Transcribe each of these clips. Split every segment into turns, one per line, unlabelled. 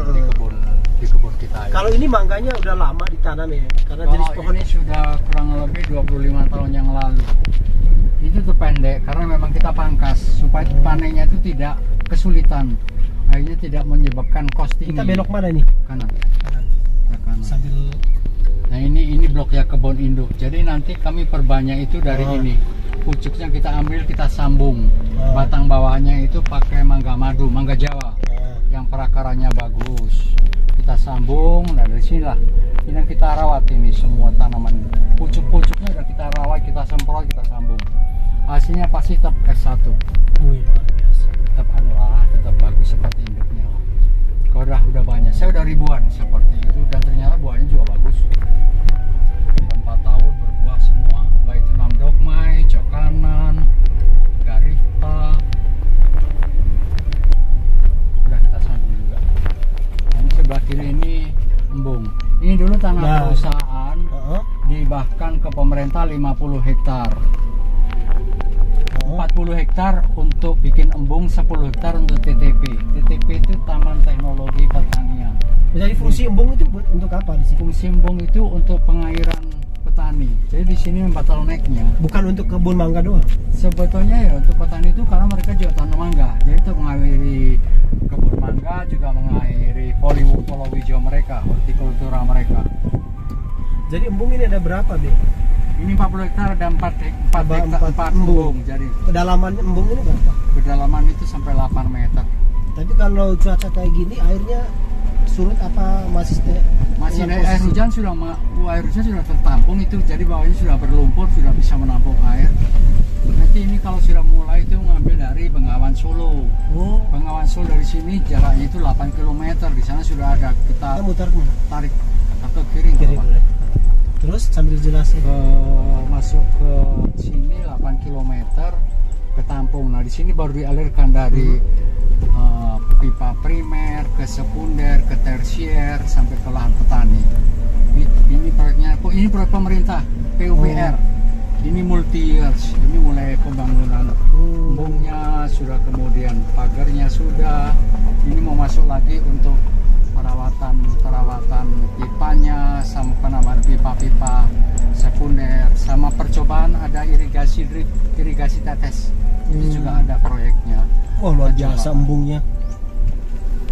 di kebun kita.
Kalau ini mangganya udah lama ditanam ya, karena
Kalau
jenis pohonnya
ini sudah kurang lebih 25 tahun yang lalu. Itu terpendek karena memang kita pangkas supaya panennya itu tidak kesulitan, akhirnya tidak menyebabkan kos tinggi.
Kita belok mana nih?
Kanan.
Kanan.
Ya, kanan.
Sambil.
Nah ini blok ya kebun induk. Jadi nanti kami perbanyak itu dari ini. Pucuknya kita ambil, kita sambung. Batang bawahnya itu pakai mangga madu, mangga Jawa. Yang perakarannya bagus. Kita sambung, nah dari sinilah. Ini yang kita rawat ini semua tanaman. Pucuk-pucuknya udah kita rawat, kita semprot, kita sambung. Hasilnya pasti tetap S1.
Wih, luar biasa.
Tetap bagus seperti induknya. Kalau udah banyak, saya udah ribuan seperti itu dan ternyata buahnya juga bagus. 4 tahun berbuah semua, baik itu Namdokmai, Cokanan, Garifta. Udah kita sambung juga. Nah, ini sebelah kiri ini embung. Ini dulu tanah perusahaan, dibahkan ke pemerintah 50 hektar. 40 hektar untuk bikin embung, 10 hektar untuk TTP. TTP itu Taman Teknologi Pertanian.
Jadi fungsi embung itu untuk apa di sini?
Fungsi embung itu untuk pengairan petani. Jadi di sini bottleneck-nya.
Bukan untuk kebun mangga doang.
Sebetulnya ya untuk petani itu karena mereka juga tanam mangga. Jadi untuk mengairi kebun mangga juga mengairi Polowija mereka, hortikultura mereka.
Jadi embung ini ada berapa, Be?
Ini 40 hektar ada 4 embung. Jadi
kedalaman embung ini berapa?
Kedalaman itu sampai 8 meter.
Tapi kalau cuaca kayak gini airnya surut apa masih
air hujan air hujan sudah tertampung itu, jadi bawahnya sudah berlumpur, sudah bisa menampung air. Nanti ini kalau sudah mulai itu ngambil dari Bengawan Solo. Bengawan Solo dari sini jaraknya itu 8 km. Di sana sudah ada, kita
mutar kemana?
Tarik ke kiri
boleh. Terus sambil jelasin
masuk ke sini 8 km ke Tampung. Nah di sini baru dialirkan dari pipa primer ke sekunder ke tersier sampai ke lahan petani. Ini proyeknya, ini proyek pemerintah PUPR. Ini multi years. Ini mulai pembangunan embungnya sudah, kemudian pagarnya sudah. Ini mau masuk lagi untuk perawatan pipanya, sama penambahan pipa-pipa sekunder, sama percobaan ada irigasi drip, irigasi tetes. Itu juga ada proyeknya.
Luar biasa embungnya.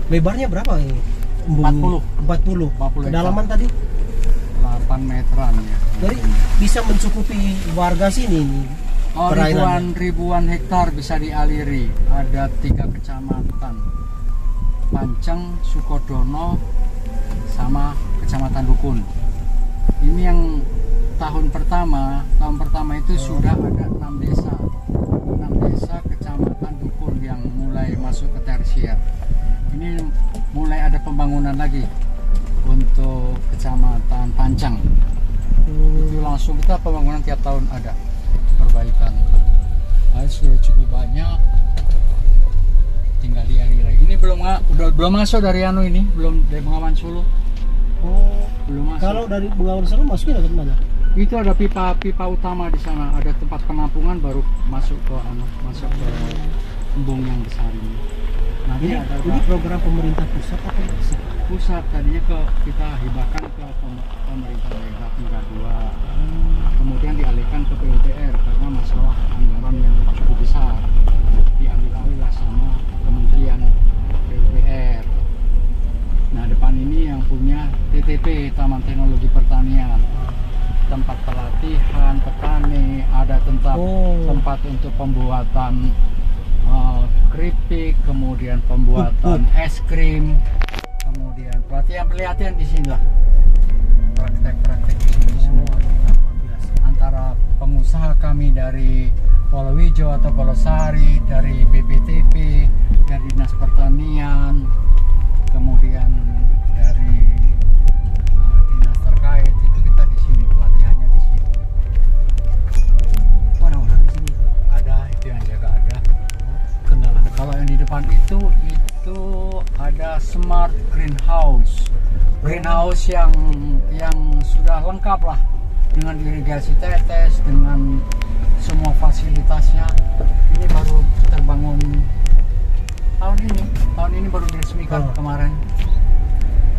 Lebarnya berapa ini? 40. Kedalaman tadi
8 meteran ya.
Jadi bisa mencukupi warga sini ini.
Ribuan hektar bisa dialiri. Ada 3 kecamatan. Panceng, Sukodono, sama Kecamatan Dukun. Ini yang tahun pertama itu sudah ada 6 desa. 6 desa Kecamatan Dukun yang mulai masuk ke tersier. Ini mulai ada pembangunan lagi untuk Kecamatan Panceng. Itu langsung kita pembangunan tiap tahun ada perbaikan. Sudah cukup banyak. Tinggal dialiri lagi. Ini belum masuk dari ini, belum dari Bengawan Solo. Belum masuk.
Kalau dari Bengawan Solo masuknya dari mana?
Itu ada pipa utama di sana, ada tempat penampungan baru masuk ke embung yang besar ini. Nanti
ini program pemerintah pusat atau
pusat tadinya kita hibahkan ke pemerintah daerah tingkat 2. Kemudian dialihkan ke PUPR karena masalah anggaran yang cukup besar. Diambil alih sama Kementerian PUPR. Nah depan ini yang punya TTP, Taman Teknologi Pertanian. Tempat pelatihan petani, ada tempat untuk pembuatan keripik, kemudian pembuatan es krim, kemudian pelatihan di sini lah, praktek di sini semua. Antara pengusaha kami dari Polowija atau Golosari, dari BPTP, dari Dinas Pertanian, kemudian dari dinas terkait, itu kita di sini pelatihannya di sini.
Orang-orang di sini
ada, itu yang jaga ada.
Kendala.
Kalau yang di depan itu ada smart greenhouse. Greenhouse yang sudah lengkap lah dengan irigasi tetes, dengan semua fasilitasnya. Ini baru terbangun tahun ini baru diresmikan kemarin.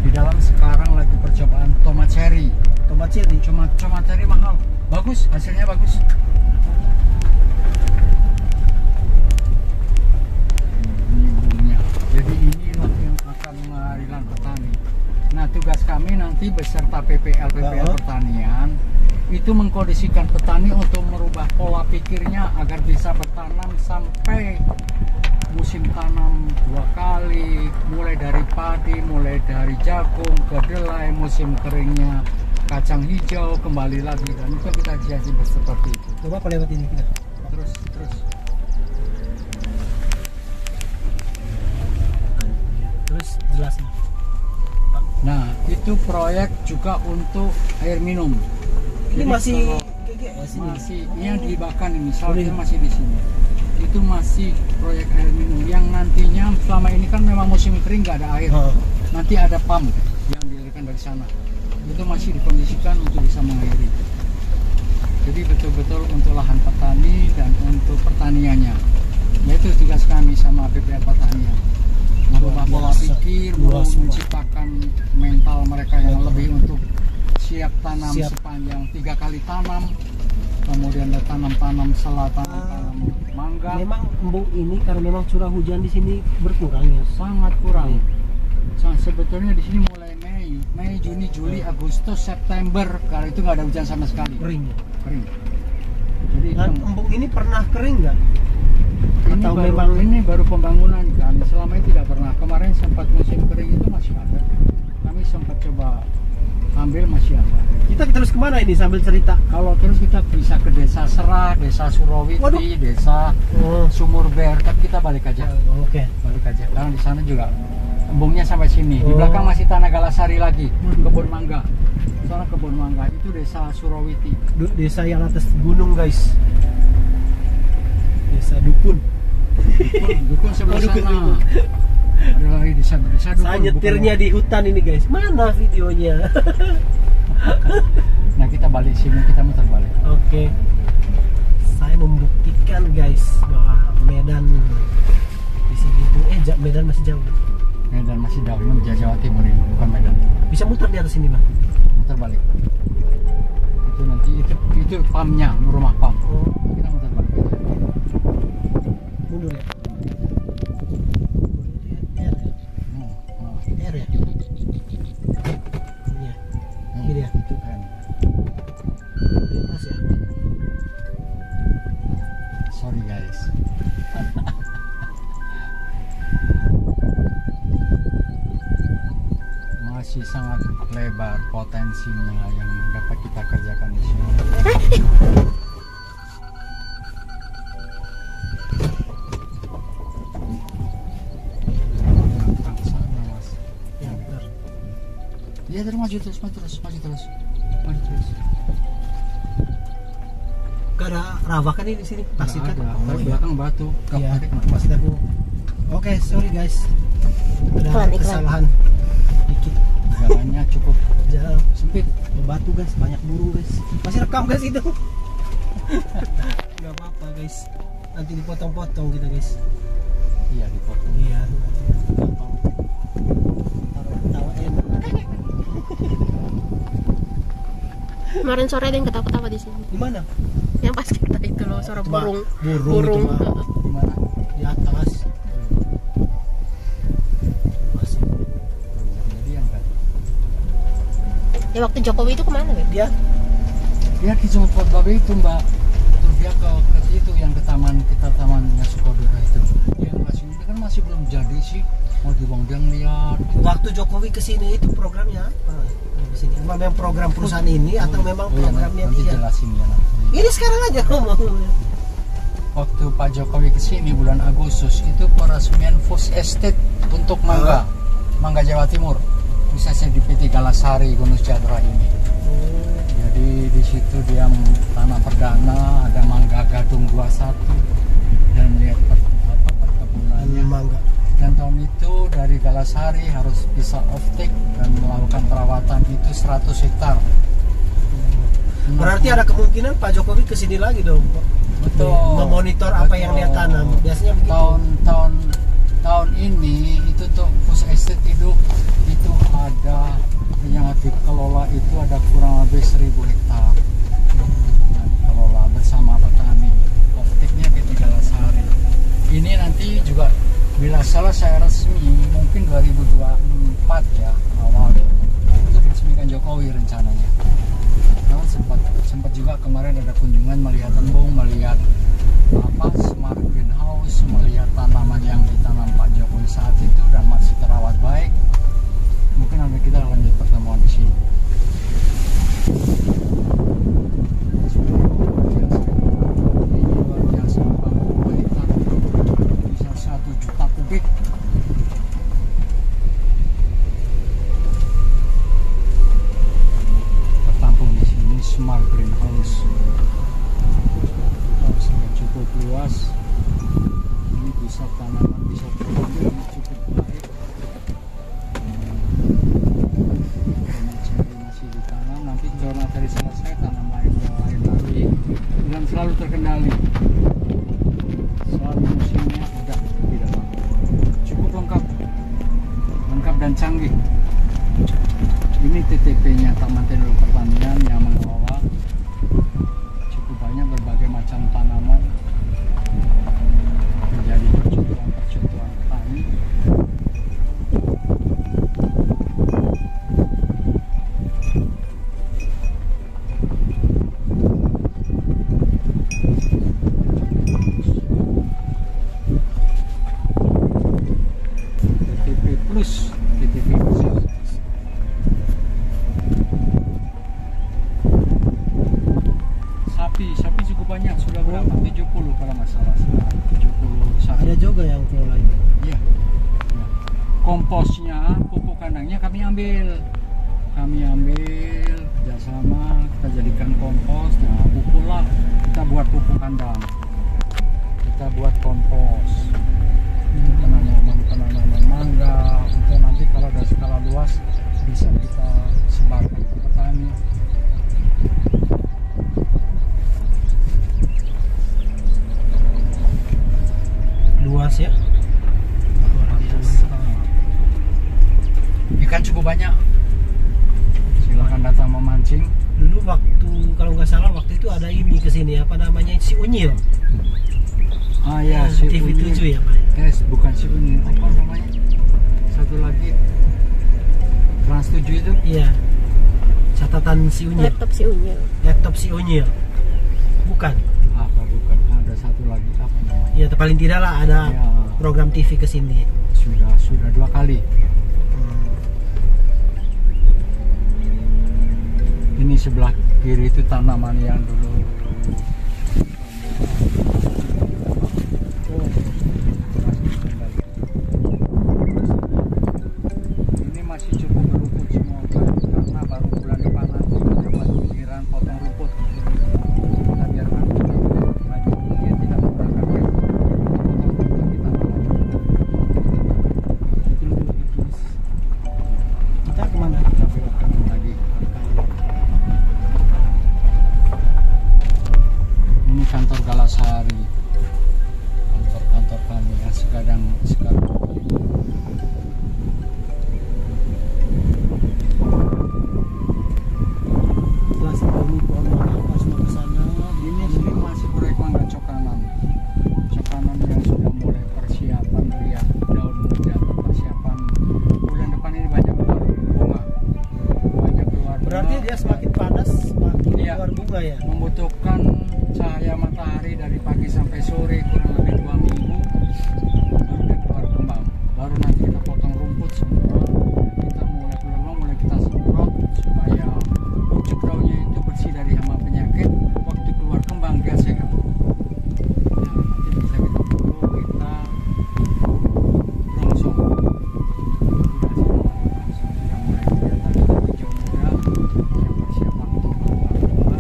Di dalam sekarang lagi percobaan tomat cherry.
Tomat cherry.
Tomat cherry mahal. Bagus, hasilnya bagus. Ini bumbunya. Jadi inilah yang akan menghasilkan petani. Nah, tugas kami nanti beserta PPL pertanian itu mengkondisikan petani untuk merubah pola pikirnya agar bisa bertanam sampai musim tanam 2 kali, mulai dari padi, mulai dari jagung, kedelai, musim keringnya kacang hijau, kembali lagi, dan itu kita jadi seperti itu.
Coba apa lewat ini kita.
Terus.
Terus jelasnya.
Nah, itu proyek juga untuk air minum.
Ini
Jadi
masih
kalau masih yang dibakar ini, misalnya masih di sini. Itu masih proyek air minum yang nantinya selama ini kan memang musim kering nggak ada air. Nanti ada pump yang dialirkan dari sana. Itu masih dikondisikan untuk bisa mengairi. Jadi betul-betul untuk lahan petani dan untuk pertaniannya. Yaitu tugas kami sama PPL Pertanian. Merubah pola pikir, menciptakan mental mereka yang lebih untuk siap tanam sepanjang 3 kali tanam. Kemudian ada tanam selat, tanam mangga.
Memang embung ini karena memang curah hujan di sini berkurang ya.
Sangat kurang. Sebetulnya di sini mulai Mei, Juni, Juli, Agustus, September, kalau itu nggak ada hujan sama sekali.
Kering.
Jadi
Dan embung ini pernah kering nggak? Atau
memang ini baru pembangunan kan? Selama ini tidak pernah. Kemarin sempat musim kering itu masih ada. Kami sempat coba ambil, masih ada.
Kita terus kemana ini sambil cerita?
Kalau terus kita bisa ke Desa Serah, Desa Surawiti, Desa Sumurber, tapi kita balik aja.
Oke.
Balik aja. Karena di sana juga embungnya sampai sini. Di belakang masih Tanah Galasari lagi, kebun mangga. Sana kebun mangga itu Desa Surawiti.
Desa yang atas gunung guys. Desa Dukun.
Dukun sebelah sana. Ada lagi desa Dukun.
Saya nyetirnya di hutan ini guys. Mana videonya?
Nah, kita balik sini, kita muter balik.
Oke. Saya membuktikan guys bahwa Medan di sini itu Medan masih jauh.
Medan masih jauh, ini Jawa Timur ini, bukan Medan.
Bisa muter di atas ini, Bang.
Muter balik. Itu nanti itu pamnya, rumah pam. Kita muter balik.
Mundur ya. R ya. Iya. Gini ya.
Itu kan.
Bebas ya.
Sorry guys. Masih sangat lebar potensinya yang dapat kita kerjakan di sini. Ya, terus maju terus.
Gak ada rawa kan ini di sini? Pasir kan?
Di belakang batu.
Iya, masih aku. Oke, sorry guys. Ada kesalahan dikit.
Jalannya cukup
Jalan
sempit.
batu guys, banyak burung guys. Masih rekam guys itu. Gak apa-apa guys. Nanti dipotong-potong kita guys.
Iya, dipotong.
Iya, potong. Tawa enak.
Kemarin sore ada yang ketawa-ketawa di sini.
Di mana?
Yang pas kita itu loh, suara burung.
Burung.
Di mana?
Di atas. Masih.
Jadi yang kan.
Ya waktu Jokowi itu kemana ya?
Dia di Jemput Babe itu Mbak. Terus dia ke situ yang ke tamannya Sukodera itu. Dia masih ini kan masih belum jadi sih. Mau dibuang dia ngeliat.
Waktu Jokowi kesini itu programnya apa? Di sini. Memang program perusahaan ini atau memang programnya
nanti
dia?
jelasin ya nanti.
Ini sekarang aja ngomong.
Waktu Pak Jokowi kesini bulan Agustus itu peresmian Food Estate untuk mangga Jawa Timur, khususnya di PT Galasari Gunung Sejahtera ini. Jadi di situ dia tanah perdana, ada mangga Gadung 21 dan lihat perkebunannya.
Mangga.
Dan tahun itu dari Galasari harus bisa off-take dan melakukan perawatan itu 100 hektar.
Berarti ada kemungkinan Pak Jokowi kesini lagi dong, Pak.
Betul.
Memonitor apa yang dia tanam. Biasanya begitu.
Tahun ini itu tuh Food Estate itu ada yang dikelola itu ada kurang lebih 1000 hektar yang dikelola bersama petani. Optiknya PT Galasari. Ini nanti juga bila selesai resmi mungkin 2024 ya awal itu diresmikan Jokowi rencananya. Namun sempat juga kemarin ada kunjungan melihat embung, melihat smart greenhouse, melihat tanaman yang ditanam Pak Jokowi saat itu dan masih terawat baik. Mungkin nanti kita lanjut pertemuan di sini. Ini luar biasa, 42 hektar bisa 1 juta kubik. Tertampung di sini smart greenhouse. Sudah cukup luas. Ini bisa tanaman bisa tumbuh dengan cukup baik. Tomat masih ditanam. Nanti tomat dari selesai tanam lain yang lain lagi dan selalu terkendali. Selalu musimnya udah di dalam. Cukup lengkap dan canggih. Ini TTP-nya Taman Teknologi Pertanian yang mengelola cukup banyak berbagai macam tanaman. Menjadi percontohan petani. TTP besar. Sapi cukup banyak, sudah berapa? 70 kalau masalah. 70 sapi.
Ada juga yang kelola ini.
Iya. Ya. Komposnya, pupuk kandangnya kami ambil kerjasama, kita jadikan kompos. Nah, pupuklah kita buat pupuk kandang, kita buat kompos. Penanaman mangga untuk nanti kalau ada skala luas bisa kita sebarkan ke petani.
Luas ya. Luar biasa.
Ikan cukup banyak. Silakan datang memancing.
Dulu waktu kalau nggak salah waktu itu ada ini kesini apa namanya si Unyil.
Ah ya, si
TV7
Unyil.
ya Pak.
Bukan si Unyil, apa namanya? Satu lagi Trans 7 itu?
Iya. Catatan si Unyil.
Laptop si Unyil.
Laptop si Unyil. Bukan.
Apa bukan? Ada satu lagi apa namanya?
Iya, paling tidak lah ada
Ya,
program TV kesini.
sudah 2 kali. Ini sebelah kiri itu tanaman yang dulu ini masih cukup berumput semua karena baru bulan depan nanti dapat giliran potong rumput. Kita biarkan maju, dia tidak menggunakan rem.
Kita kemana?
Kita belok kanan lagi. Ini kantor Galasari, kantor kami yang sekarang
Jelas ini pohon apa semua ke sana.
ini sini masih proyek mangga cokanan yang sudah mulai persiapan, lihat daun muda persiapan bulan depan ini banyak keluar bunga.
Berarti dia semakin panas, semakin
Iya.
keluar bunga ya.
Membutuhkan cahaya matahari dari pagi sampai sore kurang lebih 2 minggu baru dia keluar kembang. Baru nanti kita potong rumput semua, kita mulai kita semprot supaya pucuk daunnya itu bersih dari hama penyakit. Waktu keluar kembang dia sehat. Nah, nanti bisa kita pupuk, kita rongsok. Sudah mulai kelihatan hijau muda yang persiapan untuk keluar kembang.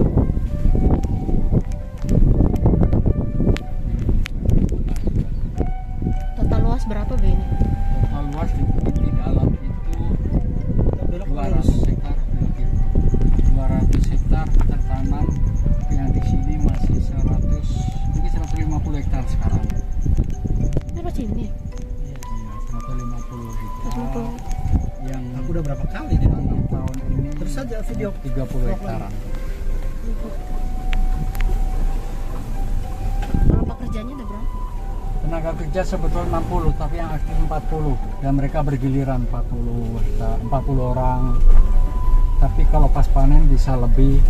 Total luas berapa Be ini?
Total luas di dalam itu
video
30 hektaran.
Kalau pekerjaannya ada berapa?
Tenaga kerja sebetulnya 60, tapi yang aktif 40 dan mereka bergiliran 40 orang. Tapi kalau pas panen bisa lebih,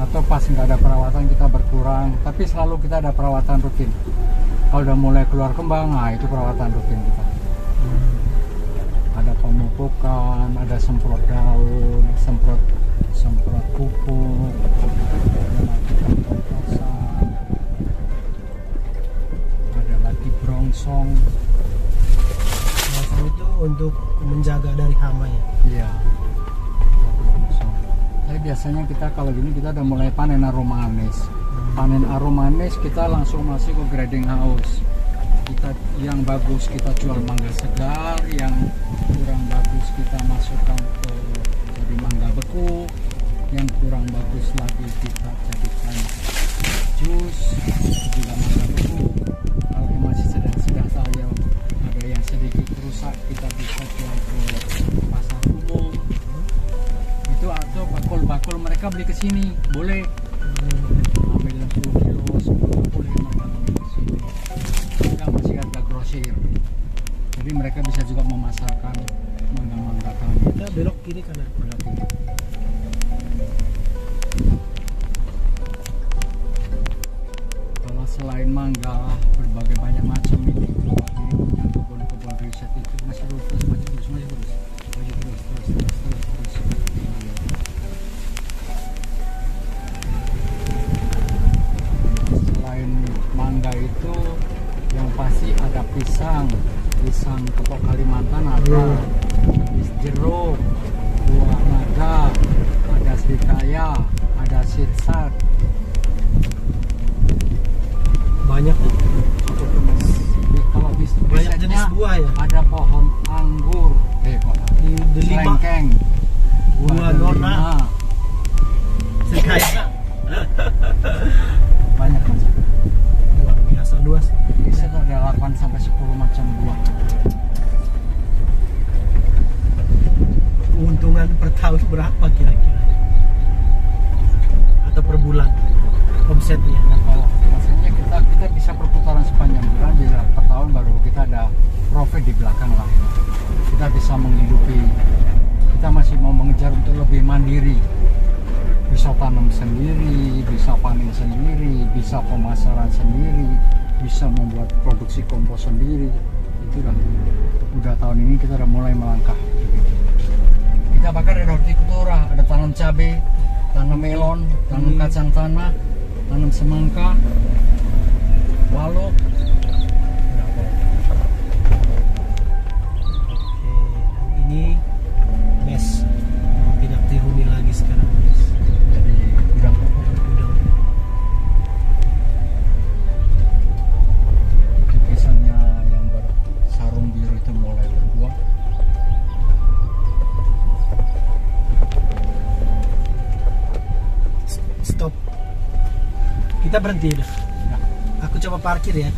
atau pas nggak ada perawatan kita berkurang, tapi selalu kita ada perawatan rutin. Kalau udah mulai keluar kembang, nah itu perawatan rutin kita. Ada pemupukan, ada semprot daun, semprot pupuk, ada lagi brongsong.
Brongsong itu untuk menjaga dari hama ya.
Iya. Ada brongsong. Tapi biasanya kita kalau gini kita udah mulai panen arum manis. Panen arum manis kita langsung masuk ke grading house. Kita yang bagus kita jual mangga segar, yang kurang bagus kita masukkan ke jadi mangga beku, yang kurang bagus lagi kita jadikan jus juga mangga beku. Kalau yang masih sedang saya ada yang sedikit rusak kita bisa jual ke pasar umum. Itu atau bakul mereka beli ke sini boleh ambil 10 kilo 10 boleh mereka ambil ke sini. Juga masih ada grosir, jadi mereka bisa juga memasarkan mangga-mangga kami.
Kita belok kiri kanan.
Belok kiri. Kalau selain mangga berbagai banyak macam ini kebun-kebun riset itu masih terus. Selain mangga itu yang pasti ada pisang kepok Kalimantan ada, jeruk, buah naga, ada serikaya, ada sirsat.
Banyak ya.
Kalau
Banyak jenis buah ya.
ada pohon anggur,
Delima,
selengkeng,
buah nona, serikaya.
banyak macam.
Luar biasa luas.
Bisa ada 8 sampai 10 macam buah.
Keuntungan per tahun berapa kira-kira? Atau per bulan omsetnya?
Nah, kalau maksudnya kita bisa perputaran sepanjang bulan, jadi per tahun baru kita ada profit di belakang lah. Kita bisa menghidupi. Kita masih mau mengejar untuk lebih mandiri. Bisa tanam sendiri, bisa panen sendiri, bisa pemasaran sendiri, bisa membuat produksi kompos sendiri. Itu udah tahun ini kita udah mulai melangkah. Kita bahkan ada hortikultura, ada tanam cabai, tanam melon, tanam kacang tanah, tanam semangka, waluk.
Oke, ini mes tidak dihuni lagi sekarang mes.
Jadi gudang.
Gudang.
Itu pisangnya yang bersarung biru itu mulai berbuah.
Stop. Kita berhenti dah.
Ya.
Aku coba parkir ya.